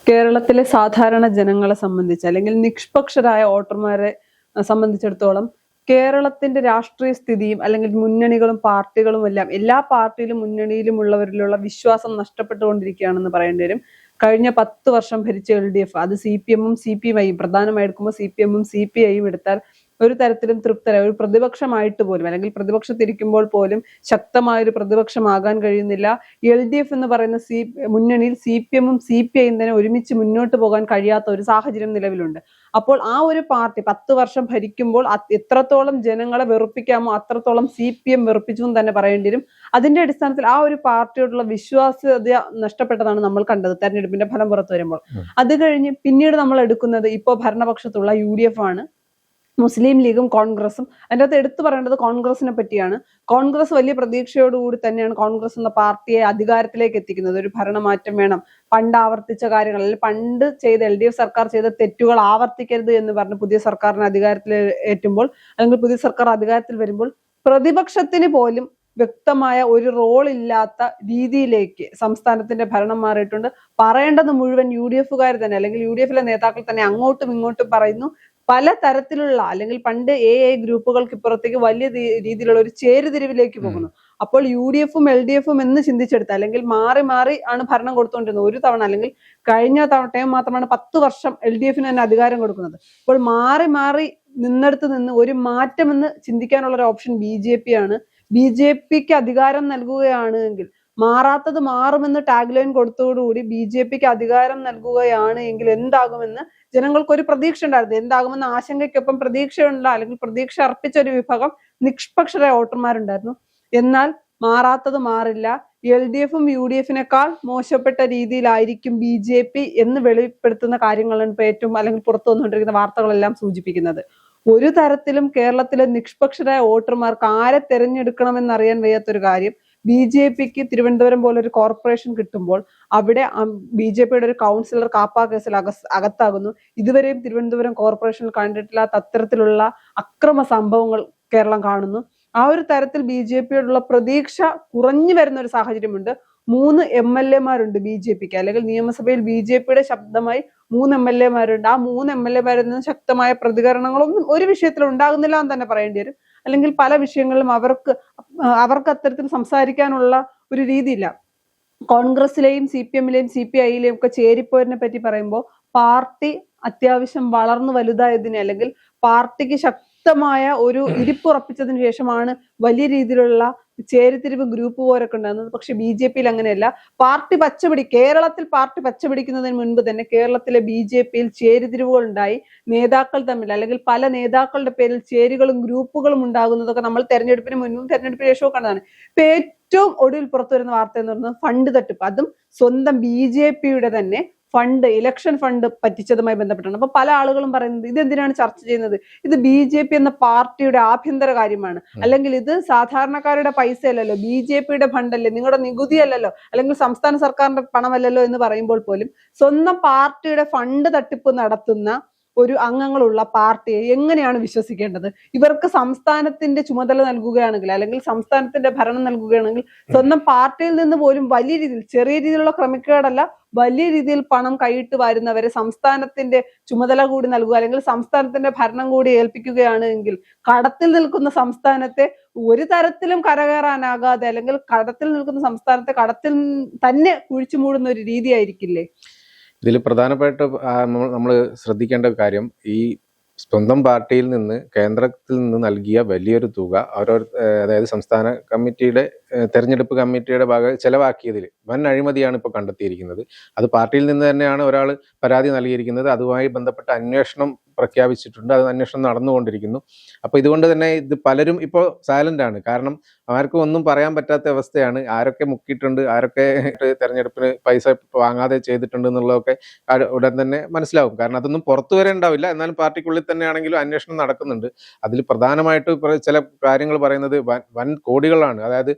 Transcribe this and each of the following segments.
കേരളത്തിലെ സാധാരണ ജനങ്ങളെ സംബന്ധിച്ച് അല്ലെങ്കിൽ നിഷ്പക്ഷരായ വോട്ടർമാരെ സംബന്ധിച്ചിടത്തോളം കേരളത്തിന്റെ രാഷ്ട്രീയ സ്ഥിതിയും അല്ലെങ്കിൽ മുന്നണികളും പാർട്ടികളും എല്ലാം എല്ലാ പാർട്ടിയിലും മുന്നണിയിലുമുള്ളവരിലുള്ള വിശ്വാസം നഷ്ടപ്പെട്ടുകൊണ്ടിരിക്കുകയാണെന്ന് പറയേണ്ടി വരും. കഴിഞ്ഞ 10 വർഷം ഭരിച്ച LDF, അത് CPM-ഉം CPI-യും പ്രധാനമായിരിക്കുമ്പോൾ CPM-ഉം CPI-യും എടുത്താൽ ഒരു തരത്തിലും തൃപ്തരായ ഒരു പ്രതിപക്ഷമായിട്ട് പോലും അല്ലെങ്കിൽ പ്രതിപക്ഷത്തിരിക്കുമ്പോൾ പോലും ശക്തമായൊരു പ്രതിപക്ഷമാകാൻ കഴിയുന്നില്ല. LDF എന്ന് പറയുന്ന മുന്നണിയിൽ CPM-ഉം CPI-യും തന്നെ ഒരുമിച്ച് മുന്നോട്ട് പോകാൻ കഴിയാത്ത ഒരു സാഹചര്യം നിലവിലുണ്ട്. അപ്പോൾ ആ ഒരു പാർട്ടി 10 വർഷം ഭരിക്കുമ്പോൾ എത്രത്തോളം ജനങ്ങളെ വെറുപ്പിക്കാമോ അത്രത്തോളം CPM വെറുപ്പിച്ചു എന്ന് തന്നെ പറയേണ്ടി വരും. അതിന്റെ അടിസ്ഥാനത്തിൽ ആ ഒരു പാർട്ടിയോടുള്ള വിശ്വാസ്യത നഷ്ടപ്പെട്ടതാണ് നമ്മൾ കണ്ടത് തെരഞ്ഞെടുപ്പിന്റെ ഫലം പുറത്തു വരുമ്പോൾ. അത് കഴിഞ്ഞ് പിന്നീട് നമ്മൾ എടുക്കുന്നത് ഇപ്പോൾ ഭരണപക്ഷത്തുള്ള UDF ആണ്. മുസ്ലിം ലീഗും കോൺഗ്രസും. അതിൻ്റെ അകത്ത് എടുത്തു പറയേണ്ടത് കോൺഗ്രസിനെ പറ്റിയാണ്. കോൺഗ്രസ് വലിയ പ്രതീക്ഷയോടുകൂടി തന്നെയാണ് കോൺഗ്രസ് എന്ന പാർട്ടിയെ അധികാരത്തിലേക്ക് എത്തിക്കുന്നത്. ഒരു ഭരണമാറ്റം വേണം, പണ്ട് ആവർത്തിച്ച കാര്യങ്ങൾ അല്ലെങ്കിൽ പണ്ട് ചെയ്ത LDF സർക്കാർ ചെയ്ത തെറ്റുകൾ ആവർത്തിക്കരുത് എന്ന് പറഞ്ഞ് പുതിയ സർക്കാരിനെ അധികാരത്തിൽ ഏറ്റുമ്പോൾ അല്ലെങ്കിൽ പുതിയ സർക്കാർ അധികാരത്തിൽ വരുമ്പോൾ പ്രതിപക്ഷത്തിന് പോലും വ്യക്തമായ ഒരു റോൾ ഇല്ലാത്ത രീതിയിലേക്ക് സംസ്ഥാനത്തിന്റെ ഭരണം മാറിയിട്ടുണ്ട്. പറയേണ്ടത് മുഴുവൻ UDF-കാർ തന്നെ അല്ലെങ്കിൽ UDF-ലെ നേതാക്കൾ തന്നെ അങ്ങോട്ടും ഇങ്ങോട്ടും പറയുന്നു. പല തരത്തിലുള്ള അല്ലെങ്കിൽ പണ്ട് AA ഗ്രൂപ്പുകൾക്ക് ഇപ്പുറത്തേക്ക് വലിയ രീതിയിലുള്ള ഒരു ചേരുതിരിവിലേക്ക് പോകുന്നു. അപ്പോൾ UDF-ഉം LDF-ഉം എന്ന് ചിന്തിച്ചെടുത്ത അല്ലെങ്കിൽ മാറി മാറി ആണ് ഭരണം കൊടുത്തുകൊണ്ടിരുന്നത്. ഒരു തവണ അല്ലെങ്കിൽ കഴിഞ്ഞ ടൈം മാത്രമാണ് 10 വർഷം LDF-ന് തന്നെ അധികാരം കൊടുക്കുന്നത്. അപ്പോൾ മാറി മാറി നിന്നെടുത്ത് നിന്ന് ഒരു മാറ്റമെന്ന് ചിന്തിക്കാനുള്ള ഒരു ഓപ്ഷൻ BJP ആണ്. BJP-ക്ക് അധികാരം നൽകുകയാണ് എങ്കിൽ, മാറാത്തത് മാറുമെന്ന് ടാഗ് ലൈൻ കൊടുത്തോടുകൂടി BJP-ക്ക് അധികാരം നൽകുകയാണ് എങ്കിൽ എന്താകുമെന്ന് ജനങ്ങൾക്ക് ഒരു പ്രതീക്ഷ ഉണ്ടായിരുന്നു. എന്താകുമെന്ന ആശങ്കയ്ക്കൊപ്പം പ്രതീക്ഷയുള്ള അല്ലെങ്കിൽ പ്രതീക്ഷ അർപ്പിച്ച ഒരു വിഭാഗം നിഷ്പക്ഷരായ വോട്ടർമാരുണ്ടായിരുന്നു. എന്നാൽ മാറാത്തത് മാറില്ല, LDF-ഉം UDF-നേക്കാൾ മോശപ്പെട്ട രീതിയിലായിരിക്കും BJP എന്ന് വെളിപ്പെടുത്തുന്ന കാര്യങ്ങളാണ് ഇപ്പൊ ഏറ്റവും അല്ലെങ്കിൽ പുറത്തു വന്നുകൊണ്ടിരിക്കുന്ന വാർത്തകളെല്ലാം സൂചിപ്പിക്കുന്നത്. ഒരു തരത്തിലും കേരളത്തിലെ നിഷ്പക്ഷരായ വോട്ടർമാർക്ക് ആരെ തെരഞ്ഞെടുക്കണമെന്നറിയാൻ വയ്യാത്തൊരു കാര്യം. BJP-ക്ക് തിരുവനന്തപുരം പോലെ ഒരു കോർപ്പറേഷൻ കിട്ടുമ്പോൾ അവിടെ BJP-യുടെ ഒരു കൗൺസിലർ കാപ്പ കേസിൽ അകത്താകുന്നു. ഇതുവരെയും തിരുവനന്തപുരം കോർപ്പറേഷനിൽ കണ്ടിട്ടില്ലാത്ത അത്തരത്തിലുള്ള അക്രമ സംഭവങ്ങൾ കേരളം കാണുന്നു. ആ ഒരു തരത്തിൽ BJP-യോടുള്ള പ്രതീക്ഷ കുറഞ്ഞു വരുന്ന ഒരു സാഹചര്യമുണ്ട്. 3 MLA-മാരുണ്ട് BJP-ക്ക്, അല്ലെങ്കിൽ നിയമസഭയിൽ BJP-യുടെ ശബ്ദമായി 3 MLA-മാരുണ്ട്. ആ 3 MLA-മാരിൽ നിന്ന് ശക്തമായ പ്രതികരണങ്ങളൊന്നും ഒരു വിഷയത്തിൽ ഉണ്ടാകുന്നില്ല എന്ന് തന്നെ പറയേണ്ടി വരും. അല്ലെങ്കിൽ പല വിഷയങ്ങളിലും അവർക്ക് അത്തരത്തിൽ സംസാരിക്കാനുള്ള ഒരു രീതിയില്ല. കോൺഗ്രസിലെയും CPM-ലെയും CPI-ലെയും ഒക്കെ ചേരിപ്പോരിനെ പറ്റി പറയുമ്പോൾ പാർട്ടി അത്യാവശ്യം വളർന്നു വലുതായതിനെ അല്ലെങ്കിൽ പാർട്ടിക്ക് ശക്തമായ ഒരു ഇരിപ്പുറപ്പിച്ചതിന് ശേഷമാണ് വലിയ രീതിയിലുള്ള ചേരിതിരിവ് ഗ്രൂപ്പ് പോരൊക്കെ ഉണ്ടാകുന്നത്. പക്ഷെ BJP-യിൽ അങ്ങനെയല്ല. കേരളത്തിൽ പാർട്ടി പച്ചപിടിക്കുന്നതിന് മുൻപ് തന്നെ കേരളത്തിലെ BJP-യിൽ ചേരിതിരിവുകൾ ഉണ്ടായി. നേതാക്കൾ തമ്മിൽ അല്ലെങ്കിൽ പല നേതാക്കളുടെ പേരിൽ ചേരികളും ഗ്രൂപ്പുകളും ഉണ്ടാകുന്നതൊക്കെ നമ്മൾ തെരഞ്ഞെടുപ്പിന് മുൻപും തെരഞ്ഞെടുപ്പിന് ശേഷവും കണ്ടതാണ്. ഇപ്പൊ ഏറ്റവും ഒടുവിൽ പുറത്തു വരുന്ന വാർത്ത എന്ന് പറയുന്നത് ഫണ്ട് തട്ടിപ്പ്, അതും സ്വന്തം BJP-യുടെ തന്നെ ഫണ്ട്, ഇലക്ഷൻ ഫണ്ട് പറ്റിച്ചതുമായി ബന്ധപ്പെട്ടാണ്. അപ്പൊ പല ആളുകളും പറയുന്നത് ഇതെന്തിനാണ് ചർച്ച ചെയ്യുന്നത്, ഇത് BJP എന്ന പാർട്ടിയുടെ ആഭ്യന്തര കാര്യമാണ്, അല്ലെങ്കിൽ ഇത് സാധാരണക്കാരുടെ പൈസ അല്ലല്ലോ, BJP-യുടെ ഫണ്ടല്ലേ, നിങ്ങളുടെ നികുതി അല്ലല്ലോ, അല്ലെങ്കിൽ സംസ്ഥാന സർക്കാരിന്റെ പണമല്ലല്ലോ എന്ന് പറയുമ്പോൾ പോലും സ്വന്തം പാർട്ടിയുടെ ഫണ്ട് തട്ടിപ്പ് നടത്തുന്ന ഒരു അംഗങ്ങളുള്ള പാർട്ടിയെ എങ്ങനെയാണ് വിശ്വസിക്കേണ്ടത്? ഇവർക്ക് സംസ്ഥാനത്തിന്റെ ചുമതല നൽകുകയാണെങ്കിൽ അല്ലെങ്കിൽ സംസ്ഥാനത്തിന്റെ ഭരണം നൽകുകയാണെങ്കിൽ സ്വന്തം പാർട്ടിയിൽ നിന്ന് പോലും വലിയ രീതിയിൽ, ചെറിയ രീതിയിലുള്ള ക്രമക്കേടല്ല, വലിയ രീതിയിൽ പണം കൈയിട്ട് വരുന്നവരെ സംസ്ഥാനത്തിന്റെ ചുമതല കൂടി നൽകുക അല്ലെങ്കിൽ സംസ്ഥാനത്തിന്റെ ഭരണം കൂടി ഏൽപ്പിക്കുകയാണ് എങ്കിൽ കടത്തിൽ നിൽക്കുന്ന സംസ്ഥാനത്തെ ഒരു തരത്തിലും കരകയറാനാകാതെ അല്ലെങ്കിൽ കടത്തിൽ നിൽക്കുന്ന സംസ്ഥാനത്തെ കടത്തിൽ തന്നെ കുഴിച്ചു മൂടുന്ന ഒരു രീതിയായിരിക്കില്ലേ? ഇതിൽ പ്രധാനപ്പെട്ട നമ്മൾ ശ്രദ്ധിക്കേണ്ട കാര്യം, ഈ സ്വന്തം പാർട്ടിയിൽ നിന്ന് കേന്ദ്രത്തിൽ നിന്ന് നൽകിയ വലിയൊരു തുക അതായത് സംസ്ഥാന കമ്മിറ്റിയുടെ തെരഞ്ഞെടുപ്പ് കമ്മിറ്റിയുടെ ഭാഗം ചെലവാക്കിയതിൽ വൻ അഴിമതിയാണ് ഇപ്പോൾ കണ്ടെത്തിയിരിക്കുന്നത്. അത് പാർട്ടിയിൽ നിന്ന് തന്നെയാണ് ഒരാൾ പരാതി നൽകിയിരിക്കുന്നത്. അതുമായി ബന്ധപ്പെട്ട അന്വേഷണം പ്രഖ്യാപിച്ചിട്ടുണ്ട്. അത് അന്വേഷണം നടന്നുകൊണ്ടിരിക്കുന്നു. അപ്പോൾ ഇതുകൊണ്ട് തന്നെ ഇത് പലരും ഇപ്പോൾ സൈലന്റ് ആണ്. കാരണം ആർക്കും ഒന്നും പറയാൻ പറ്റാത്ത അവസ്ഥയാണ്. ആരൊക്കെ മുക്കിയിട്ടുണ്ട്, ആരൊക്കെ തെരഞ്ഞെടുപ്പിന് പൈസ വാങ്ങാതെ ചെയ്തിട്ടുണ്ട് എന്നുള്ളതൊക്കെ ഉടൻ തന്നെ മനസ്സിലാവും. കാരണം അതൊന്നും പുറത്തു വരെ ഉണ്ടാവില്ല. എന്നാലും പാർട്ടിക്കുള്ളിൽ തന്നെയാണെങ്കിലും അന്വേഷണം നടക്കുന്നുണ്ട്. അതിൽ പ്രധാനമായിട്ട് ചില കാര്യങ്ങൾ പറയുന്നത് വൻ കോടികളാണ്. അതായത്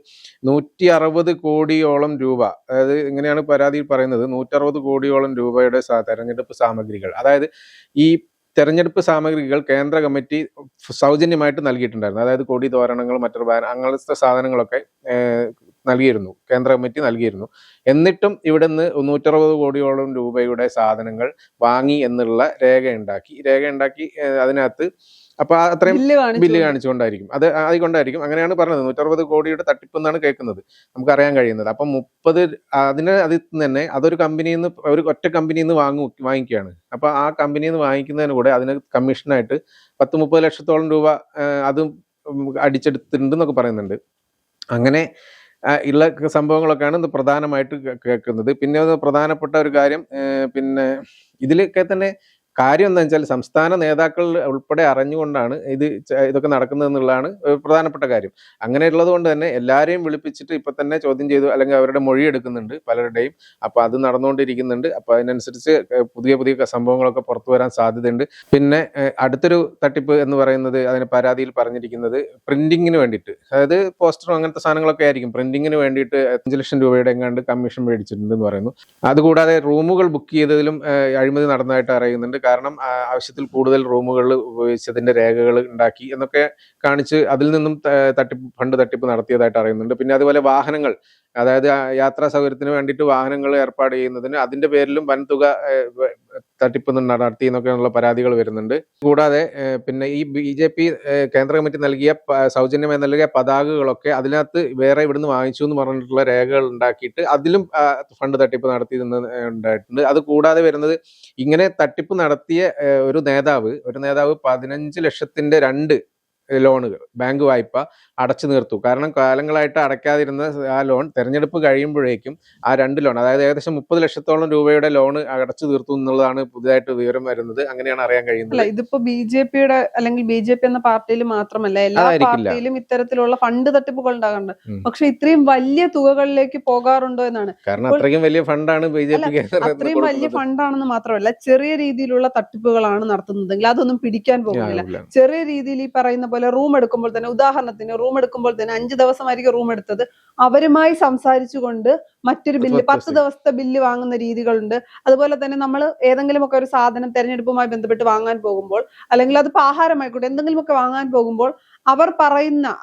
160 കോടിയോളം രൂപ, അതായത് ഇങ്ങനെയാണ് പരാതിയിൽ പറയുന്നത്, 160 കോടിയോളം രൂപയുടെ തെരഞ്ഞെടുപ്പ് സാമഗ്രികൾ, അതായത് ഈ തെരഞ്ഞെടുപ്പ് സാമഗ്രികൾ കേന്ദ്ര കമ്മിറ്റി സൗജന്യമായിട്ട് നൽകിയിട്ടുണ്ടായിരുന്നു. അതായത് കൊടി തോരണങ്ങൾ, മറ്റൊരു അങ്ങനത്തെ സാധനങ്ങളൊക്കെ നൽകിയിരുന്നു, കേന്ദ്ര കമ്മിറ്റി നൽകിയിരുന്നു. എന്നിട്ടും ഇവിടുന്ന് 160 കോടിയോളം രൂപയുടെ സാധനങ്ങൾ വാങ്ങി എന്നുള്ള രേഖ ഉണ്ടാക്കി അതിനകത്ത് അപ്പൊ അത്രയും ബില്ല് കാണിച്ചുകൊണ്ടായിരിക്കും, അതുകൊണ്ടായിരിക്കും അങ്ങനെയാണ് പറഞ്ഞത്. 160 കോടിയുടെ തട്ടിപ്പ് എന്നാണ് കേൾക്കുന്നത്, നമുക്കറിയാൻ കഴിയുന്നത്. അപ്പം 30 അതിൽ തന്നെ അതൊരു കമ്പനിയിൽ നിന്ന്, ഒരു ഒറ്റ കമ്പനിയിൽ നിന്ന് വാങ്ങിക്കുകയാണ്. അപ്പൊ ആ കമ്പനിയിൽ നിന്ന് വാങ്ങിക്കുന്നതിന് കൂടെ അതിന് കമ്മീഷനായിട്ട് 10-30 ലക്ഷത്തോളം രൂപ അതും അടിച്ചെടുത്തിട്ടുണ്ടെന്നൊക്കെ പറയുന്നുണ്ട്. അങ്ങനെ ഉള്ള സംഭവങ്ങളൊക്കെയാണ് പ്രധാനമായിട്ട് കേൾക്കുന്നത്. പിന്നെ പ്രധാനപ്പെട്ട ഒരു കാര്യം, പിന്നെ ഇതിലൊക്കെ തന്നെ കാര്യം എന്താ വെച്ചാൽ സംസ്ഥാന നേതാക്കൾ ഉൾപ്പെടെ അറിഞ്ഞുകൊണ്ടാണ് ഇതൊക്കെ നടക്കുന്നത് എന്നുള്ളതാണ് പ്രധാനപ്പെട്ട കാര്യം. അങ്ങനെയുള്ളത് കൊണ്ട് തന്നെ എല്ലാവരെയും വിളിപ്പിച്ചിട്ട് ഇപ്പൊ തന്നെ ചോദ്യം ചെയ്തു, അല്ലെങ്കിൽ അവരുടെ മൊഴി എടുക്കുന്നുണ്ട് പലരുടെയും. അപ്പൊ അത് നടന്നുകൊണ്ടിരിക്കുന്നുണ്ട്. അപ്പൊ അതിനനുസരിച്ച് പുതിയ സംഭവങ്ങളൊക്കെ പുറത്തു വരാൻ സാധ്യതയുണ്ട്. പിന്നെ അടുത്തൊരു തട്ടിപ്പ് എന്ന് പറയുന്നത്, അതിന് പരാതിയിൽ പറഞ്ഞിരിക്കുന്നത് പ്രിന്റിങ്ങിന് വേണ്ടിയിട്ട്, അതായത് പോസ്റ്ററും അങ്ങനത്തെ സാധനങ്ങളൊക്കെ ആയിരിക്കും, പ്രിന്റിങ്ങിന് വേണ്ടിയിട്ട് 5 ലക്ഷം രൂപയുടെ എങ്ങാണ്ട് കമ്മീഷൻ മേടിച്ചിട്ടുണ്ടെന്ന് പറയുന്നു. അതുകൂടാതെ റൂമുകൾ ബുക്ക് ചെയ്തതിലും അഴിമതി നടന്നതായിട്ട് അറിയുന്നുണ്ട്. കാരണം ആവശ്യത്തിൽ കൂടുതൽ റൂമുകളിൽ ഉപയോഗിച്ചതിന്റെ രേഖകൾ ഉണ്ടാക്കി എന്നൊക്കെ കാണിച്ച് അതിൽ നിന്നും ഫണ്ട് തട്ടിപ്പ് നടത്തിയതായിട്ട് അറിയുന്നുണ്ട്. പിന്നെ അതുപോലെ വാഹനങ്ങൾ, അതായത് യാത്രാ സൗകര്യത്തിന് വേണ്ടിയിട്ട് വാഹനങ്ങൾ ഏർപ്പാട് ചെയ്യുന്നതിന് അതിന്റെ പേരിലും വൻതുക തട്ടിപ്പ് നടത്തി എന്നൊക്കെയുള്ള പരാതികൾ വരുന്നുണ്ട്. കൂടാതെ പിന്നെ ഈ BJP കേന്ദ്ര കമ്മിറ്റി സൗജന്യമായി നൽകിയ പതാകകളൊക്കെ അതിനകത്ത് വേറെ ഇവിടുന്ന് വാങ്ങിച്ചു എന്ന് പറഞ്ഞിട്ടുള്ള രേഖകൾ ഉണ്ടാക്കിയിട്ട് അതിലും ഫണ്ട് തട്ടിപ്പ് നടത്തിയെന്ന് ഉണ്ടായിട്ടുണ്ട്. അത് കൂടാതെ വരുന്നത്, ഇങ്ങനെ തട്ടിപ്പ് നടത്തിയ ഒരു നേതാവ് 15 ലക്ഷത്തിന്റെ 2 ലോണുകൾ, ബാങ്ക് വായ്പ അടച്ചു തീർത്തു. കാരണം കാലങ്ങളായിട്ട് അടയ്ക്കാതിരുന്ന ആ ലോൺ തെരഞ്ഞെടുപ്പ് കഴിയുമ്പോഴേക്കും ആ 2 ലോൺ, അതായത് ഏകദേശം 30 ലക്ഷത്തോളം രൂപയുടെ ലോൺ അടച്ചു തീർത്തു എന്നുള്ളതാണ് പുതുതായിട്ട് വിവരം വരുന്നത്. അങ്ങനെയാണ് അറിയാൻ കഴിയുന്നത്. ഇതിപ്പോ BJPയുടെ അല്ലെങ്കിൽ BJP എന്ന പാർട്ടിയിൽ മാത്രമല്ല, എല്ലാ പാർട്ടിയിലും ഇത്തരത്തിലുള്ള ഫണ്ട് തട്ടിപ്പുകൾ ഉണ്ടാകാറുണ്ട്. പക്ഷെ ഇത്രയും വലിയ തുകകളിലേക്ക് പോകാറുണ്ടോ എന്നാണ്. കാരണം അത്രയും വലിയ ഫണ്ടാണ് BJP. അത്രയും വലിയ ഫണ്ടാണെന്ന് മാത്രമല്ല, ചെറിയ രീതിയിലുള്ള തട്ടിപ്പുകളാണ് നടത്തുന്നതെങ്കിൽ അതൊന്നും പിടിക്കാൻ പോകുന്നില്ല. ചെറിയ രീതിയിൽ ഈ പറയുന്ന പോലെ റൂം എടുക്കുമ്പോൾ തന്നെ, ഉദാഹരണത്തിന് റൂം എടുക്കുമ്പോൾ തന്നെ 5 ദിവസമായിരിക്കും റൂം എടുത്തത്, അവരുമായി സംസാരിച്ചുകൊണ്ട് മറ്റൊരു ബില്ല് 10 ദിവസത്തെ ബില്ല് വാങ്ങുന്ന രീതികളുണ്ട്. അതുപോലെ തന്നെ നമ്മൾ ഏതെങ്കിലുമൊക്കെ ഒരു സാധനം തെരഞ്ഞെടുപ്പുമായി ബന്ധപ്പെട്ട് വാങ്ങാൻ പോകുമ്പോൾ, അല്ലെങ്കിൽ അതിപ്പോൾ ആഹാരമായിക്കോട്ടെ എന്തെങ്കിലുമൊക്കെ വാങ്ങാൻ പോകുമ്പോൾ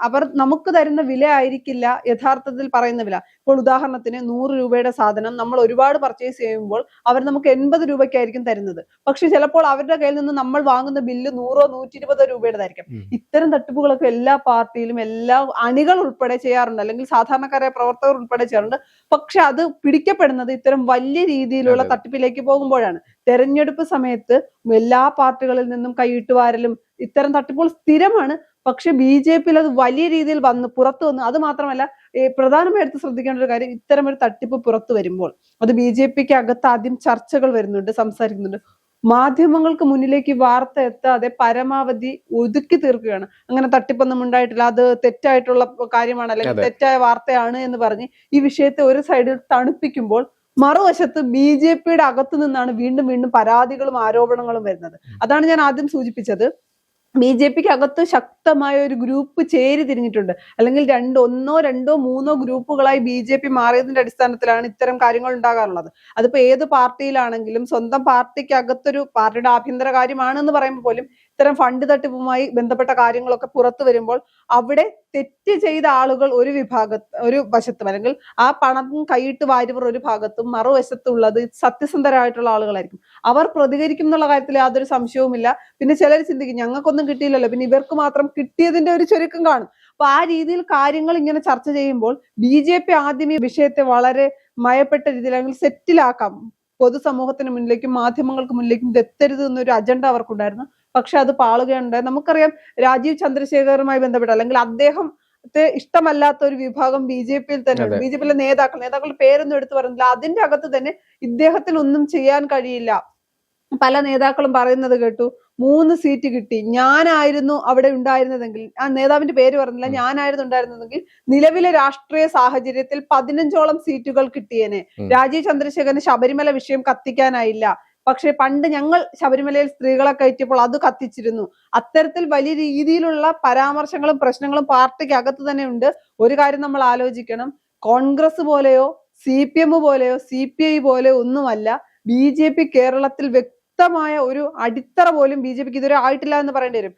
അവർ നമുക്ക് തരുന്ന വില ആയിരിക്കില്ല യഥാർത്ഥത്തിൽ പറയുന്ന വില. ഇപ്പോൾ ഉദാഹരണത്തിന് 100 രൂപയുടെ സാധനം നമ്മൾ ഒരുപാട് പർച്ചേസ് ചെയ്യുമ്പോൾ അവർ നമുക്ക് 80 രൂപയ്ക്കായിരിക്കും തരുന്നത്. പക്ഷെ ചിലപ്പോൾ അവരുടെ കയ്യിൽ നിന്ന് നമ്മൾ വാങ്ങുന്ന ബില്ല് 100-120 രൂപയുടേതായിരിക്കും. ഇത്തരം തട്ടിപ്പുകളൊക്കെ എല്ലാ പാർട്ടിയിലും എല്ലാ അണികൾ ഉൾപ്പെടെ ചെയ്യാറുണ്ട്, അല്ലെങ്കിൽ സാധാരണക്കാരായ പ്രവർത്തകർ ഉൾപ്പെടെ ചെയ്യാറുണ്ട്. പക്ഷെ അത് പിടിക്കപ്പെടുന്നത് ഇത്തരം വലിയ രീതിയിലുള്ള തട്ടിപ്പിലേക്ക് പോകുമ്പോഴാണ്. തെരഞ്ഞെടുപ്പ് സമയത്ത് എല്ലാ പാർട്ടികളിൽ നിന്നും കൈയിട്ടുവാരലും ഇത്തരം തട്ടിപ്പുകൾ സ്ഥിരമാണ്. പക്ഷെ BJPയിൽ അത് വലിയ രീതിയിൽ പുറത്തു വന്നു. അത് മാത്രമല്ല, പ്രധാനമായിട്ട് ശ്രദ്ധിക്കേണ്ട ഒരു കാര്യം, ഇത്തരം ഒരു തട്ടിപ്പ് പുറത്തു വരുമ്പോൾ അത് BJPക്ക് അകത്ത് ആദ്യം ചർച്ചകൾ വരുന്നുണ്ട്, സംസാരിക്കുന്നുണ്ട്. മാധ്യമങ്ങൾക്ക് മുന്നിലേക്ക് വാർത്ത എത്താതെ പരമാവധി ഒതുക്കി തീർക്കുകയാണ്. അങ്ങനെ തട്ടിപ്പൊന്നും ഉണ്ടായിട്ടില്ല, അത് തെറ്റായിട്ടുള്ള കാര്യമാണ്, അല്ലെങ്കിൽ തെറ്റായ വാർത്തയാണ് എന്ന് പറഞ്ഞ് ഈ വിഷയത്തെ ഒരു സൈഡിൽ തണുപ്പിക്കുമ്പോൾ, മറുവശത്ത് BJPയുടെ അകത്തു നിന്നാണ് വീണ്ടും പരാതികളും ആരോപണങ്ങളും വരുന്നത്. അതാണ് ഞാൻ ആദ്യം സൂചിപ്പിച്ചത്. BJPക്ക് അകത്ത് ശക്തമായ ഒരു ഗ്രൂപ്പ് ചേരി തിരിഞ്ഞിട്ടുണ്ട്, അല്ലെങ്കിൽ 1-2-3 ഗ്രൂപ്പുകളായി BJP മാറിയതിന്റെ അടിസ്ഥാനത്തിലാണ് ഇത്തരം കാര്യങ്ങൾ ഉണ്ടാകാറുള്ളത്. അതിപ്പോ ഏത് പാർട്ടിയിലാണെങ്കിലും സ്വന്തം പാർട്ടിക്ക് അകത്തൊരു പാർട്ടിയുടെ ആഭ്യന്തര കാര്യമാണെന്ന് പറയുമ്പോൾ പോലും ഇത്തരം ഫണ്ട് തട്ടിപ്പുമായി ബന്ധപ്പെട്ട കാര്യങ്ങളൊക്കെ പുറത്തു വരുമ്പോൾ അവിടെ തെറ്റ് ചെയ്ത ആളുകൾ ഒരു വശത്തും, അല്ലെങ്കിൽ ആ പണം കൈയിട്ട് വാരിയവർ ഒരു ഭാഗത്തും, മറുവശത്തുള്ളത് സത്യസന്ധരായിട്ടുള്ള ആളുകളായിരിക്കും. അവർ പ്രതികരിക്കും എന്നുള്ള കാര്യത്തിൽ യാതൊരു സംശയവുമില്ല. പിന്നെ ചിലർ ചിന്തിക്കും, ഞങ്ങൾക്കൊന്നും കിട്ടിയില്ലല്ലോ, പിന്നെ ഇവർക്ക് മാത്രം കിട്ടിയതിന്റെ ഒരു ചുരുക്കം കാണും. അപ്പൊ ആ രീതിയിൽ കാര്യങ്ങൾ ഇങ്ങനെ ചർച്ച ചെയ്യുമ്പോൾ BJP ആദ്യം ഈ വിഷയത്തെ വളരെ മയപ്പെട്ട രീതിയിൽ, അല്ലെങ്കിൽ സെറ്റിലാക്കാം, പൊതുസമൂഹത്തിന് മുന്നിലേക്കും മാധ്യമങ്ങൾക്ക് മുന്നിലേക്കും എത്തരുത് എന്നൊരു അജണ്ട അവർക്കുണ്ടായിരുന്നു. പക്ഷെ അത് പാളുകയുണ്ടായി. നമുക്കറിയാം, രാജീവ് ചന്ദ്രശേഖറുമായി ബന്ധപ്പെട്ട, അല്ലെങ്കിൽ അദ്ദേഹത്തെ ഇഷ്ടമല്ലാത്ത ഒരു വിഭാഗം BJPയിൽ തന്നെയുണ്ട്. BJPയിലെ നേതാക്കളുടെ പേരൊന്നും എടുത്തു പറയുന്നില്ല. അതിന്റെ അകത്ത് തന്നെ ഇദ്ദേഹത്തിന് ഒന്നും ചെയ്യാൻ കഴിയില്ല. പല നേതാക്കളും പറയുന്നത് കേട്ടു, 3 സീറ്റ് കിട്ടി, ഞാനായിരുന്നു അവിടെ ഉണ്ടായിരുന്നതെങ്കിൽ, ആ നേതാവിന്റെ പേര് പറഞ്ഞില്ല, ഞാനായിരുന്നു ഉണ്ടായിരുന്നതെങ്കിൽ നിലവിലെ രാഷ്ട്രീയ സാഹചര്യത്തിൽ 15ഓളം സീറ്റുകൾ കിട്ടിയേനെ. രാജീവ് ചന്ദ്രശേഖരന് ശബരിമല വിഷയം കത്തിക്കാനായില്ല, പക്ഷെ പണ്ട് ഞങ്ങൾ ശബരിമലയിൽ സ്ത്രീകളെ കയറ്റിയപ്പോൾ അത് കത്തിച്ചിരുന്നു. അത്തരത്തിൽ വലിയ രീതിയിലുള്ള പരാമർശങ്ങളും പ്രശ്നങ്ങളും പാർട്ടിക്ക് അകത്ത് തന്നെ ഉണ്ട്. ഒരു കാര്യം നമ്മൾ ആലോചിക്കണം, കോൺഗ്രസ് പോലെയോ CPM പോലെയോ CPI പോലെയോ ഒന്നുമല്ല BJP കേരളത്തിൽ ശക്തമായ ഒരു അടിത്തറ പോലും ബി ജെ പിക്ക് ഇതുവരെ ആയിട്ടില്ല എന്ന് പറയേണ്ടി വരും.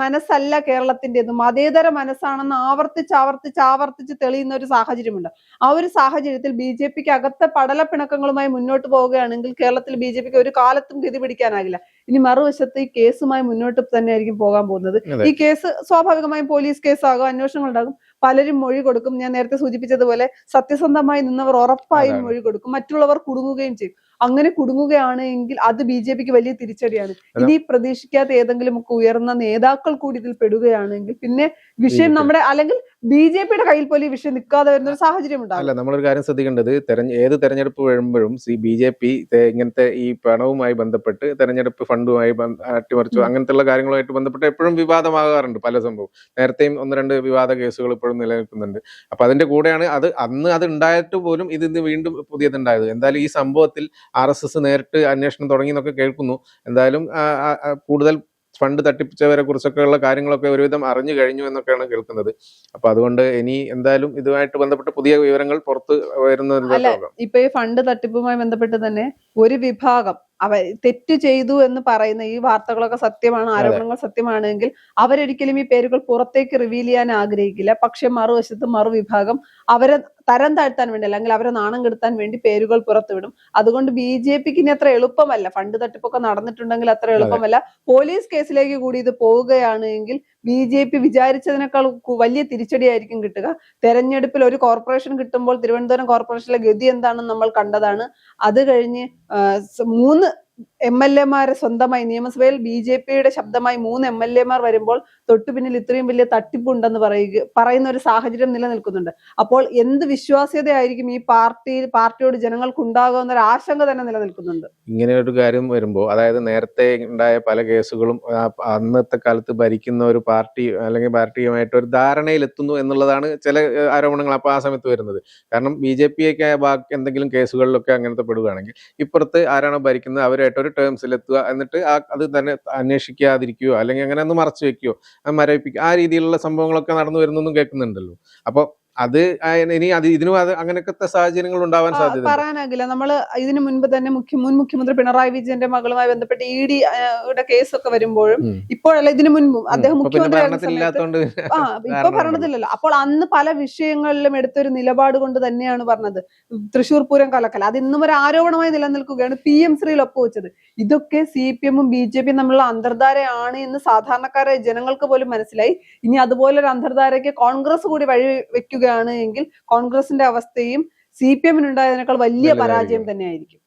മനസ്സല്ല കേരളത്തിൻ്റെത്, മതേതര മനസ്സാണെന്ന് ആവർത്തിച്ച് തെളിയുന്ന ഒരു സാഹചര്യമുണ്ട്. ആ ഒരു സാഹചര്യത്തിൽ ബി ജെ പിക്ക് അകത്തെ പടലപ്പിണക്കങ്ങളുമായി മുന്നോട്ട് പോവുകയാണെങ്കിൽ കേരളത്തിൽ ബി ജെ പിക്ക് ഒരു കാലത്തും ഗതി പിടിക്കാനാകില്ല. ഇനി മറുവശത്ത് ഈ കേസുമായി മുന്നോട്ട് തന്നെയായിരിക്കും പോകാൻ പോകുന്നത്. ഈ കേസ് സ്വാഭാവികമായും പോലീസ് കേസാകും, അന്വേഷണങ്ങൾ ഉണ്ടാകും, പലരും മൊഴി കൊടുക്കും. ഞാൻ നേരത്തെ സൂചിപ്പിച്ചതുപോലെ സത്യസന്ധമായി നിന്നവർ ഉറപ്പായും മൊഴി കൊടുക്കും, മറ്റുള്ളവർ കുടുങ്ങുകയും ചെയ്യും. അങ്ങനെ കുടുങ്ങുകയാണ് എങ്കിൽ അത് ബി ജെ പിക്ക് വലിയ തിരിച്ചടിയാണ്. ഇനി പ്രതീക്ഷിക്കാത്ത ഏതെങ്കിലും ഒക്കെ ഉയർന്ന നേതാക്കൾ കൂടി ഇതിൽ പെടുകയാണെങ്കിൽ പിന്നെ വിഷയം നമ്മുടെ അല്ലെങ്കിൽ ബി ജെ പിയുടെ കയ്യിൽ പോലും ഈ വിഷയം നിൽക്കാതെ വരുന്ന ഒരു സാഹചര്യം ഉണ്ടാകും. അല്ല, നമ്മളൊരു കാര്യം ശ്രദ്ധിക്കേണ്ടത്, ഏത് തെരഞ്ഞെടുപ്പ് വരുമ്പോഴും BJP ഇങ്ങനത്തെ ഈ പണവുമായി ബന്ധപ്പെട്ട് തെരഞ്ഞെടുപ്പ് ഫണ്ടുമായി അട്ടിമറിച്ചു അങ്ങനത്തെ കാര്യങ്ങളുമായിട്ട് ബന്ധപ്പെട്ട് എപ്പോഴും വിവാദമാകാറുണ്ട് പല സംഭവം. നേരത്തെയും 1-2 വിവാദ കേസുകൾ ഇപ്പോഴും നിലനിൽക്കുന്നുണ്ട്. അപ്പൊ അതിന്റെ കൂടെയാണ് അന്ന് അത് ഉണ്ടായിട്ട് പോലും ഇത് വീണ്ടും പുതിയതുണ്ടായത്. എന്തായാലും ഈ സംഭവത്തിൽ RSS നേരിട്ട് അന്വേഷണം തുടങ്ങി എന്നൊക്കെ കേൾക്കുന്നു. എന്തായാലും കൂടുതൽ ഫണ്ട് തട്ടിപ്പിച്ചവരെ കുറിച്ചൊക്കെയുള്ള കാര്യങ്ങളൊക്കെ ഒരുവിധം അറിഞ്ഞു കഴിഞ്ഞു എന്നൊക്കെയാണ് കേൾക്കുന്നത്. അപ്പൊ അതുകൊണ്ട് ഇനി എന്തായാലും ഇതുമായിട്ട് ബന്ധപ്പെട്ട് പുതിയ വിവരങ്ങൾ പുറത്ത് വരുന്ന ഇപ്പൊ ഈ ഫണ്ട് തട്ടിപ്പുമായി ബന്ധപ്പെട്ട് തന്നെ ഒരു വിഭാഗം തെറ്റ് ചെയ്തു എന്ന് പറയുന്ന ഈ വാർത്തകളൊക്കെ സത്യമാണ്, ആരോപണങ്ങൾ സത്യമാണെങ്കിൽ അവരൊരിക്കലും ഈ പേരുകൾ പുറത്തേക്ക് റിവീൽ ചെയ്യാൻ ആഗ്രഹിക്കില്ല. പക്ഷെ മറുവശത്ത് മറുവിഭാഗം അവരെ തരം താഴ്ത്താൻ വേണ്ടി അല്ലെങ്കിൽ അവരെ നാണം കെടുത്താൻ വേണ്ടി പേരുകൾ പുറത്തുവിടും. അതുകൊണ്ട് ബി ജെ പിക്ക് ഇനി അത്ര എളുപ്പമല്ല, ഫണ്ട് തട്ടിപ്പൊക്കെ നടന്നിട്ടുണ്ടെങ്കിൽ അത്ര എളുപ്പമല്ല. പോലീസ് കേസിലേക്ക് കൂടി ഇത് പോവുകയാണ് എങ്കിൽ ബി ജെ പി വിചാരിച്ചതിനേക്കാൾ വലിയ തിരിച്ചടിയായിരിക്കും കിട്ടുക. തെരഞ്ഞെടുപ്പിൽ ഒരു കോർപ്പറേഷൻ കിട്ടുമ്പോൾ തിരുവനന്തപുരം കോർപ്പറേഷനിലെ ഗതി എന്താണെന്ന് നമ്മൾ കണ്ടതാണ്. അത് കഴിഞ്ഞ് 3 MLA-മാരെ സ്വന്തമായി നിയമസഭയിൽ ബി ജെ പിയുടെ ശബ്ദമായി 3 MLA-മാർ വരുമ്പോൾ തൊട്ടു പിന്നിൽ ഇത്രയും വലിയ തട്ടിപ്പുണ്ടെന്ന് പറയുന്ന ഒരു സാഹചര്യം നിലനിൽക്കുന്നുണ്ട്. അപ്പോൾ എന്ത് വിശ്വാസ്യതയായിരിക്കും ഈ പാർട്ടിയോട് ജനങ്ങൾക്ക് ഉണ്ടാകുന്ന ഒരു ആശങ്ക തന്നെ നിലനിൽക്കുന്നുണ്ട്. ഇങ്ങനെ ഒരു കാര്യം വരുമ്പോൾ, അതായത് നേരത്തെ ഉണ്ടായ പല കേസുകളും അന്നത്തെ കാലത്ത് ഭരിക്കുന്ന ഒരു പാർട്ടി അല്ലെങ്കിൽ പാർട്ടിയുമായിട്ട് ഒരു ധാരണയിലെത്തുന്നു എന്നുള്ളതാണ് ചില ആരോപണങ്ങൾ അപ്പോൾ ആ സമയത്ത് വരുന്നത്. കാരണം BJP ഒക്കെ എന്തെങ്കിലും കേസുകളിലൊക്കെ അങ്ങനത്തെ പെടുകയാണെങ്കിൽ ഇപ്പുറത്ത് ആരാണോ ഭരിക്കുന്നത് അവരായിട്ട് ഒരു ടേംസിലെത്തുക, എന്നിട്ട് അത് തന്നെ അന്വേഷിക്കാതിരിക്കുകയോ അല്ലെങ്കിൽ അങ്ങനെ ഒന്ന് മറച്ചു വെക്കുകയോ മരവിപ്പിക്കുക, ആ രീതിയിലുള്ള സംഭവങ്ങളൊക്കെ നടന്നു വരുന്നൊന്നും കേൾക്കുന്നുണ്ടല്ലോ. അപ്പോൾ അത് ഇനി ഇതിനും അങ്ങനത്തെ സാഹചര്യങ്ങൾ ഉണ്ടാവാൻ സാധ്യത പറയാനാകില്ല. നമ്മള് ഇതിനു മുൻപ് തന്നെ മുൻ മുഖ്യമന്ത്രി പിണറായി വിജയന്റെ മകളുമായി ബന്ധപ്പെട്ട് ED യുടെ കേസൊക്കെ വരുമ്പോഴും ഇപ്പോഴല്ല ഇതിനു മുൻപും അദ്ദേഹം മുഖ്യമന്ത്രി ഇപ്പൊ ഭരണത്തിലല്ലോ. അപ്പോൾ അന്ന് പല വിഷയങ്ങളിലും എടുത്തൊരു നിലപാട് കൊണ്ട് തന്നെയാണ് പറഞ്ഞത് തൃശ്ശൂർ പൂരം കലക്കൽ അത് ഇന്നും ഒരു ആരോപണമായി നിലനിൽക്കുകയാണ്. PM ശ്രീയിൽ ഒപ്പുവെച്ചത് ഇതൊക്കെ CPM-ഉം BJP-യും തമ്മിലുള്ള അന്തർധാരയാണ് എന്ന് സാധാരണക്കാരെ ജനങ്ങൾക്ക് പോലും മനസ്സിലായി. ഇനി അതുപോലൊരു അന്തർധാരയ്ക്ക് കോൺഗ്രസ് കൂടി വഴി വെക്കുക എങ്കിൽ കോൺഗ്രസിന്റെ അവസ്ഥയും CPM-നുണ്ടായതിനേക്കാൾ വലിയ പരാജയം തന്നെയായിരിക്കും.